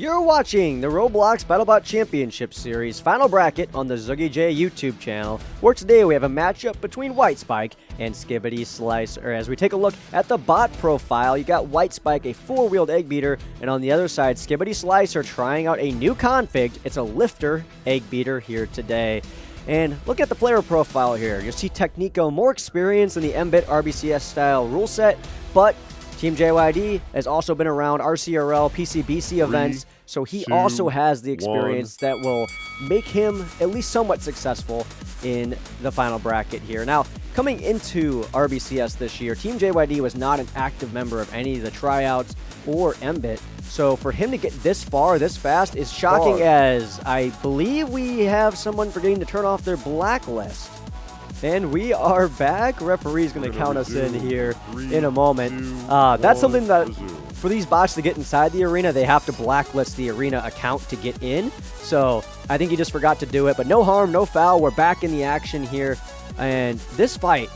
You're watching the Roblox Battlebot Championship Series final bracket on the ZuggyJ YouTube channel, where today we have a matchup between White Spike and Skibiti Slicer. As we take a look at the bot profile, you got White Spike, a four-wheeled egg beater, and on the other side, Skibiti Slicer trying out a new config. It's a lifter egg beater here today. And look at the player profile here. You'll see Technico, more experience in the M-Bit RBCS style rule set, but Team JYD has also been around RCRL, PCBC events, so he also has the experience that will make him at least somewhat successful in the final bracket here. Now, coming into RBCS this year, Team JYD was not an active member of any of the tryouts or M-Bit, so for him to get this far, this fast, is shocking, as I believe we have someone forgetting to turn off their blacklist. And we are back. Referee's going to count us in here in a moment. That's something that, for these bots to get inside the arena, they have to blacklist the arena account to get in. So I think he just forgot to do it, but no harm, no foul. We're back in the action here. And this fight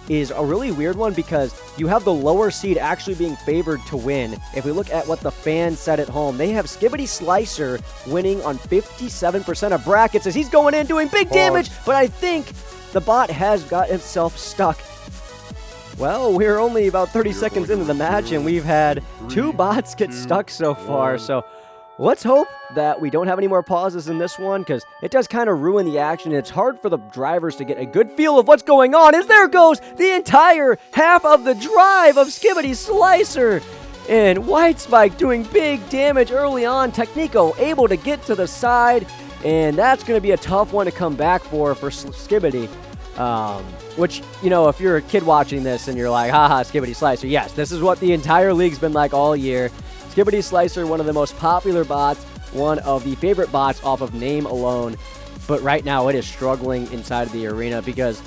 is a really weird one because you have the lower seed actually being favored to win. If we look at what the fans said at home, they have Skibiti Slicer winning on 57% of brackets as he's going in doing big damage, but I think the bot has got itself stuck. Well, we're only about 30 seconds into the match, and we've had two bots get stuck so far. So let's hope that we don't have any more pauses in this one, because it does kind of ruin the action. It's hard for the drivers to get a good feel of what's going on, as there goes the entire half of the drive of Skibiti Slicer. And White Spike doing big damage early on. Technico able to get to the side, and that's going to be a tough one to come back for Skibiti. Which, you know, if you're a kid watching this and you're like, haha, Skibiti Slicer, yes, this is what the entire league's been like all year. Skibiti Slicer, one of the most popular bots, one of the favorite bots off of name alone, but right now it is struggling inside of the arena because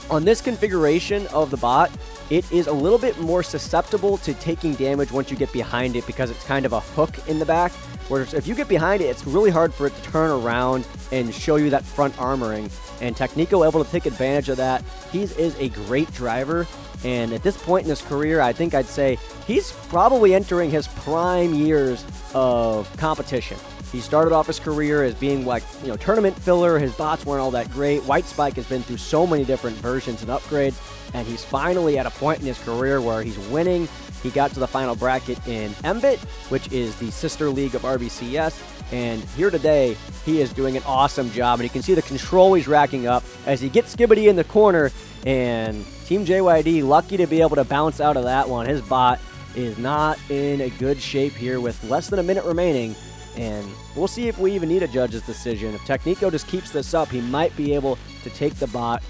on this configuration of the bot, it is a little bit more susceptible to taking damage once you get behind it because it's kind of a hook in the back. Whereas if you get behind it, it's really hard for it to turn around and show you that front armoring. And Technico able to take advantage of that. He is a great driver. And at this point in his career, I think I'd say he's probably entering his prime years of competition. He started off his career as being like, you know, tournament filler. His bots weren't all that great. White Spike has been through so many different versions and upgrades. And he's finally at a point in his career where he's winning. He got to the final bracket in M-Bit, which is the sister league of RBCS. And here today, he is doing an awesome job. And you can see the control he's racking up as he gets Skibiti in the corner. And Team JYD lucky to be able to bounce out of that one. His bot is not in a good shape here with less than a minute remaining. And we'll see if we even need a judge's decision. If Technico just keeps this up, he might be able to take the bot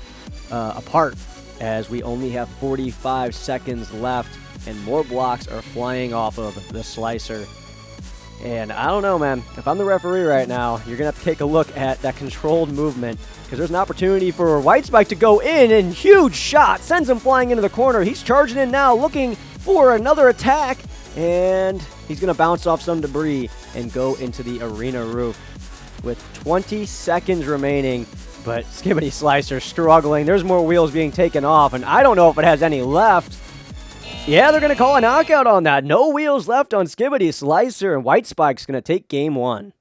apart, as we only have 45 seconds left and more blocks are flying off of the Slicer. And I don't know, man. If I'm the referee right now, you're going to have to take a look at that controlled movement, because there's an opportunity for White Spike to go in, and huge shot sends him flying into the corner. He's charging in now, looking for another attack, and he's going to bounce off some debris and go into the arena roof with 20 seconds remaining. But Skibiti Slicer struggling. There's more wheels being taken off, and I don't know if it has any left. Yeah, they're going to call a knockout on that. No wheels left on Skibiti Slicer, and White Spike's going to take game one.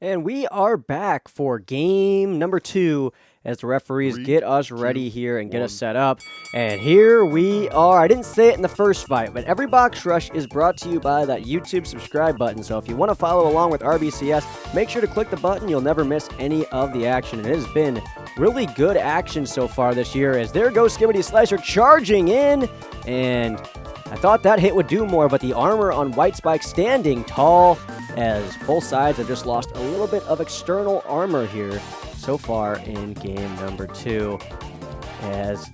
And we are back for game number 2 as the referees get us ready here and get us set up. And here we are. I didn't say it in the first fight, but every box rush is brought to you by that YouTube subscribe button. So if you want to follow along with RBCS, make sure to click the button. You'll never miss any of the action. And it has been really good action so far this year, as there goes Skibiti Slicer charging in. And I thought that hit would do more, but the armor on White Spike standing tall, as both sides have just lost a little bit of external armor here so far in game number 2, as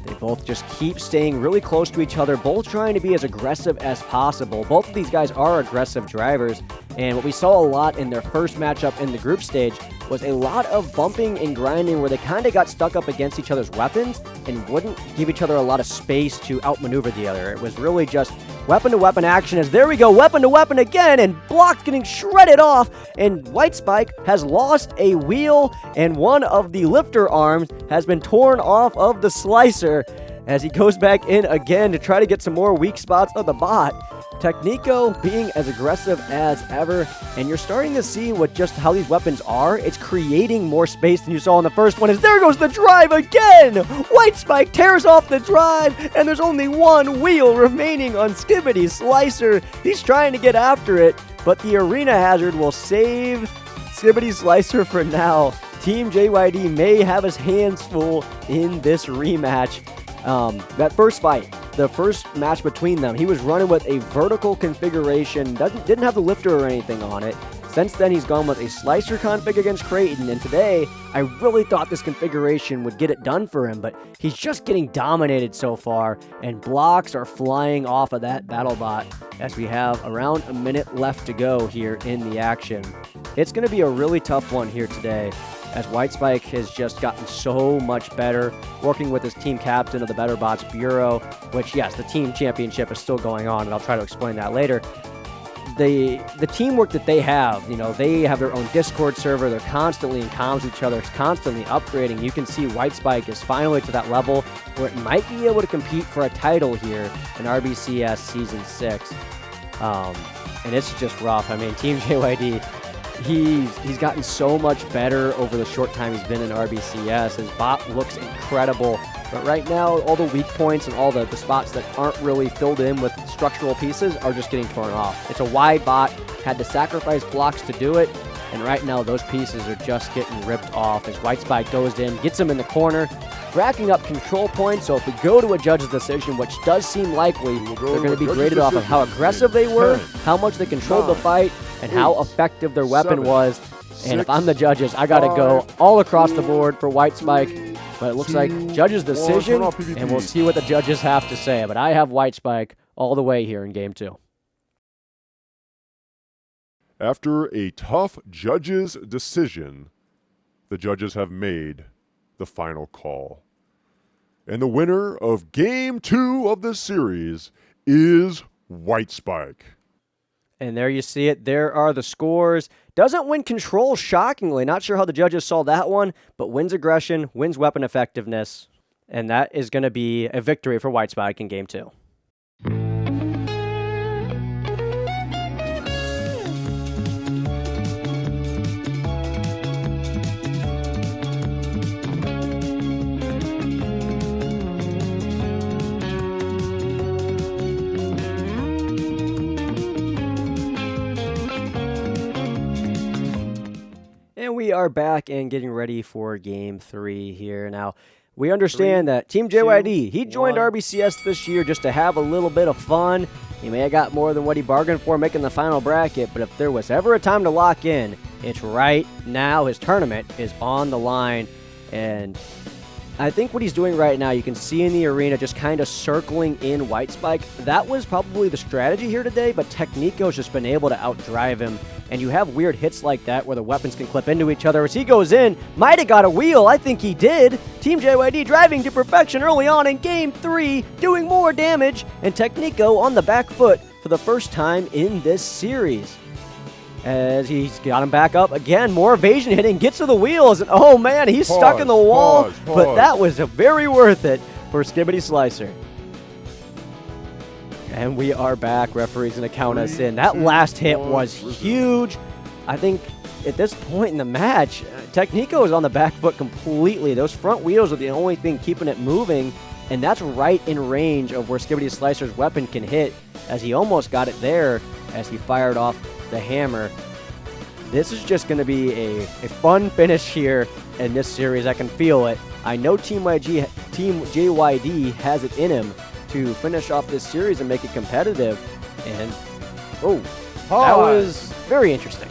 they both just keep staying really close to each other, both trying to be as aggressive as possible. Both of these guys are aggressive drivers, And what we saw a lot in their first matchup in the group stage was a lot of bumping and grinding where they kind of got stuck up against each other's weapons and wouldn't give each other a lot of space to outmaneuver the other. It was really just weapon-to-weapon action as there we go, weapon-to-weapon again, and Block's getting shredded off, and White Spike has lost a wheel, and one of the lifter arms has been torn off of the slicer as he goes back in again to try to get some more weak spots of the bot. Technico being as aggressive as ever, and you're starting to see what just how these weapons are. It's creating more space than you saw in the first one, as there goes the drive again! White Spike tears off the drive, and there's only one wheel remaining on Skibiti's slicer. He's trying to get after it, but the arena hazard will save Skibiti's slicer for now. Team JYD may have his hands full in this rematch. That first fight, the first match between them, he was running with a vertical configuration, didn't have the lifter or anything on it. Since then, he's gone with a slicer config against Creighton, and today, I really thought this configuration would get it done for him, but he's just getting dominated so far, and blocks are flying off of that Battlebot as we have around a minute left to go here in the action. It's going to be a really tough one here today, as White Spike has just gotten so much better, working with his team captain of the Battlebots Bureau, which, yes, the team championship is still going on, and I'll try to explain that later. The teamwork that they have, you know, they have their own Discord server, they're constantly in comms with each other, it's constantly upgrading. You can see White Spike is finally to that level where it might be able to compete for a title here in RBCS Season 6. And it's just rough. I mean, Team JYD, he's gotten so much better over the short time he's been in RBCS. His bot looks incredible, but right now all the weak points and all the spots that aren't really filled in with structural pieces are just getting torn off. It's a wide bot, had to sacrifice blocks to do it, and right now those pieces are just getting ripped off as White Spike goes in, gets him in the corner, racking up control points. So if we go to a judge's decision, which does seem likely, they're going to be graded off of how aggressive they were, how much they controlled the fight, and how effective their weapon was. And if I'm the judges, I got to go all across the board for White Spike. But it looks like judge's decision, and we'll see what the judges have to say. But I have White Spike all the way here in Game 2. After a tough judge's decision, the judges have made the final call. And the winner of Game 2 of this series is White Spike. And there you see it. There are the scores. Doesn't win control, shockingly. Not sure how the judges saw that one, but wins aggression, wins weapon effectiveness. And that is going to be a victory for White Spike in Game 2. And we are back and getting ready for Game 3 here. Now, we understand that Team JYD, he joined RBCS this year just to have a little bit of fun. He may have got more than what he bargained for making the final bracket, but if there was ever a time to lock in, it's right now. His tournament is on the line, and I think what he's doing right now, you can see in the arena just kind of circling in White Spike. That was probably the strategy here today, but Technico's just been able to outdrive him. And you have weird hits like that where the weapons can clip into each other. As he goes in, might have got a wheel. I think he did. Team JYD driving to perfection early on in Game 3, doing more damage. And Technico on the back foot for the first time in this series. As he's got him back up again, more evasion hitting, gets to the wheels. And oh man, he's stuck in the wall. But that was very worth it for Skibiti Slicer. And we are back. Referee's going to count us in. That last hit was huge. I think at this point in the match, Technico is on the back foot completely. Those front wheels are the only thing keeping it moving, and that's right in range of where Skibiti Slicer's weapon can hit, as he almost got it there as he fired off the hammer. This is just going to be a fun finish here in this series. I can feel it. I know Team JYD has it in him to finish off this series and make it competitive. And, that was very interesting.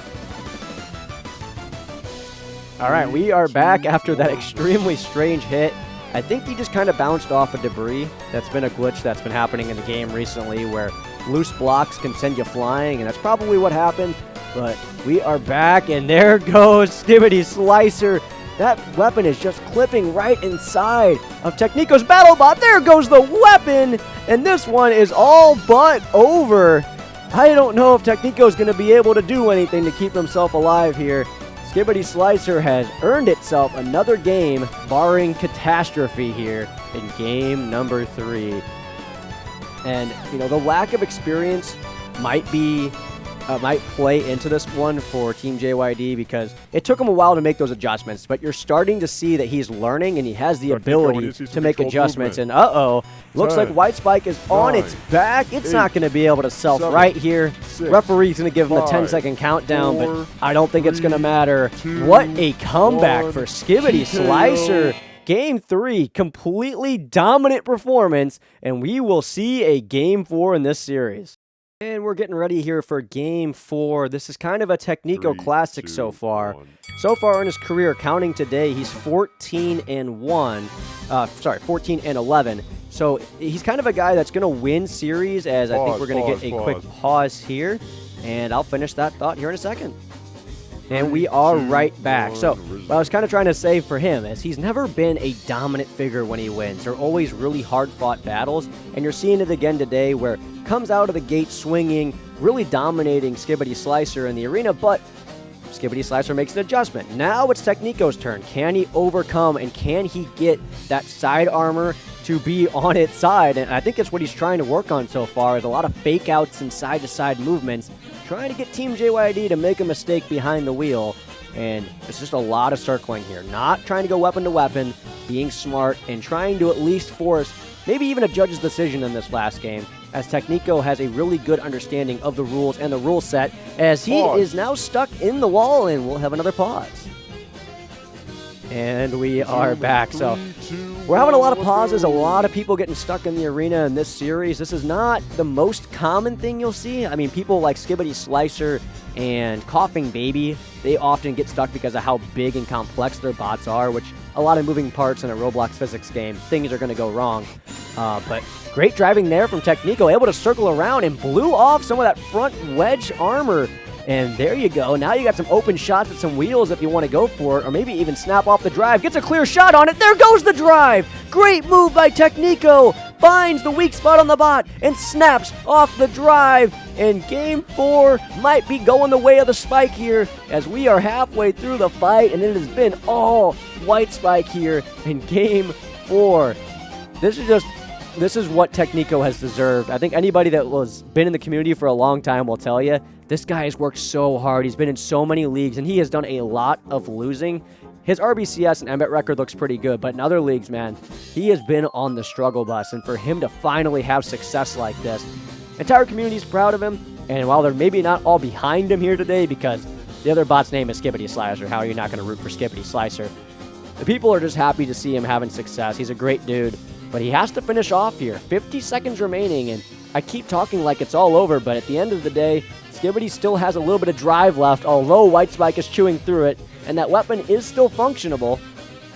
All right, we are back after that extremely strange hit. I think he just kind of bounced off of debris. That's been a glitch that's been happening in the game recently where loose blocks can send you flying, and that's probably what happened. But we are back, and there goes Skibiti Slicer. That weapon is just clipping right inside of Technico's Battlebot. There goes the weapon, and this one is all but over. I don't know if Technico's going to be able to do anything to keep himself alive here. Skibiti Slicer has earned itself another game, barring catastrophe here in game number 3. And, you know, the lack of experience might play into this one for Team JYD because it took him a while to make those adjustments, but you're starting to see that he's learning and he has the ability to make adjustments. And looks like White Spike is on its back. It's not going to be able to self-right here. Referee's going to give him the 10-second countdown, but I don't think it's going to matter. What a comeback for Skibiti Slicer. Game 3, completely dominant performance, and we will see a Game 4 in this series. And we're getting ready here for Game 4. This is kind of a Technico classic so far. So far in his career, counting today, he's 14-1. 14-11. So he's kind of a guy that's going to win series, as I think we're going to get a quick pause here. And I'll finish that thought here in a second. And we are right back. So what I was kind of trying to say for him is he's never been a dominant figure when he wins. They're always really hard-fought battles, and you're seeing it again today where comes out of the gate swinging, really dominating Skibiti Slicer in the arena, but Skibiti Slicer makes an adjustment. Now it's Technico's turn. Can he overcome, and can he get that side armor to be on its side? And I think that's what he's trying to work on so far, is a lot of fake outs and side-to-side movements, trying to get Team JYD to make a mistake behind the wheel. And it's just a lot of circling here. Not trying to go weapon to weapon, being smart, and trying to at least force maybe even a judge's decision in this last game, as Technico has a really good understanding of the rules and the rule set, as he is now stuck in the wall, and we'll have another pause. And we are back. So we're having a lot of pauses, a lot of people getting stuck in the arena in this series. This is not the most common thing you'll see. I mean, people like Skibiti Slicer and Coughing Baby, they often get stuck because of how big and complex their bots are, which a lot of moving parts in a Roblox physics game, things are going to go wrong. But great driving there from Technico, able to circle around and blew off some of that front wedge armor. And there you go. Now you got some open shots at some wheels if you want to go for it, or maybe even snap off the drive. Gets a clear shot on it. There goes the drive. Great move by Technico. Finds the weak spot on the bot and snaps off the drive. And Game 4 might be going the way of the Spike here, as we are halfway through the fight, and it has been all White Spike here in Game 4. This is what Technico has deserved. I think anybody that was been in the community for a long time will tell you, this guy has worked so hard. He's been in so many leagues, and he has done a lot of losing. His RBCS and MBET record looks pretty good, but in other leagues, man, he has been on the struggle bus, and for him to finally have success like this, the entire community is proud of him, and while they're maybe not all behind him here today, because the other bot's name is Skibiti Slicer, how are you not going to root for Skibiti Slicer? The people are just happy to see him having success. He's a great dude. But he has to finish off here. 50 seconds remaining, and I keep talking like it's all over, but at the end of the day, Skibiti still has a little bit of drive left, although White Spike is chewing through it, and that weapon is still functionable.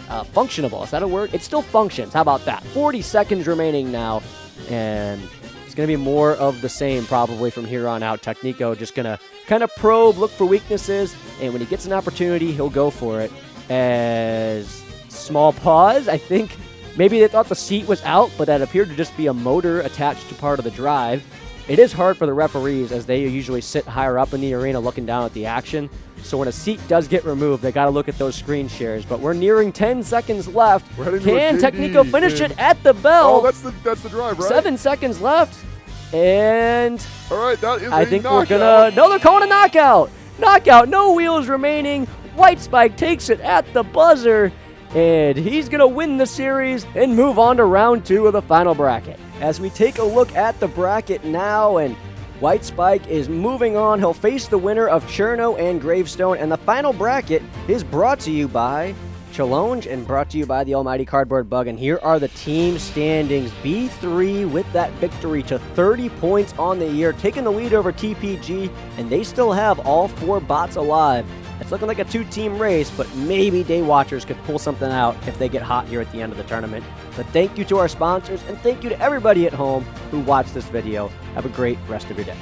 Functionable, is that a word? It still functions. How about that? 40 seconds remaining now, and it's going to be more of the same probably from here on out. Technico just going to kind of probe, look for weaknesses, and when he gets an opportunity, he'll go for it. As small pause, I think maybe they thought the seat was out, but that appeared to just be a motor attached to part of the drive. It is hard for the referees, as they usually sit higher up in the arena looking down at the action. So when a seat does get removed, they got to look at those screen shares. But we're nearing 10 seconds left. Can Technico finish it at the bell? Oh, that's the drive, right? 7 seconds left. And all right, that is I think we're going to... No, they're calling a knockout. Knockout, no wheels remaining. White Spike takes it at the buzzer. And he's going to win the series and move on to round 2 of the final bracket. As we take a look at the bracket now, and White Spike is moving on. He'll face the winner of Cherno and Gravestone. And the final bracket is brought to you by Challenge and brought to you by the almighty Cardboard Bug. And here are the team standings. B3 with that victory to 30 points on the year, taking the lead over TPG, and they still have all 4 bots alive. It's looking like a 2-team race, but maybe Day Watchers could pull something out if they get hot here at the end of the tournament. But thank you to our sponsors, and thank you to everybody at home who watched this video. Have a great rest of your day.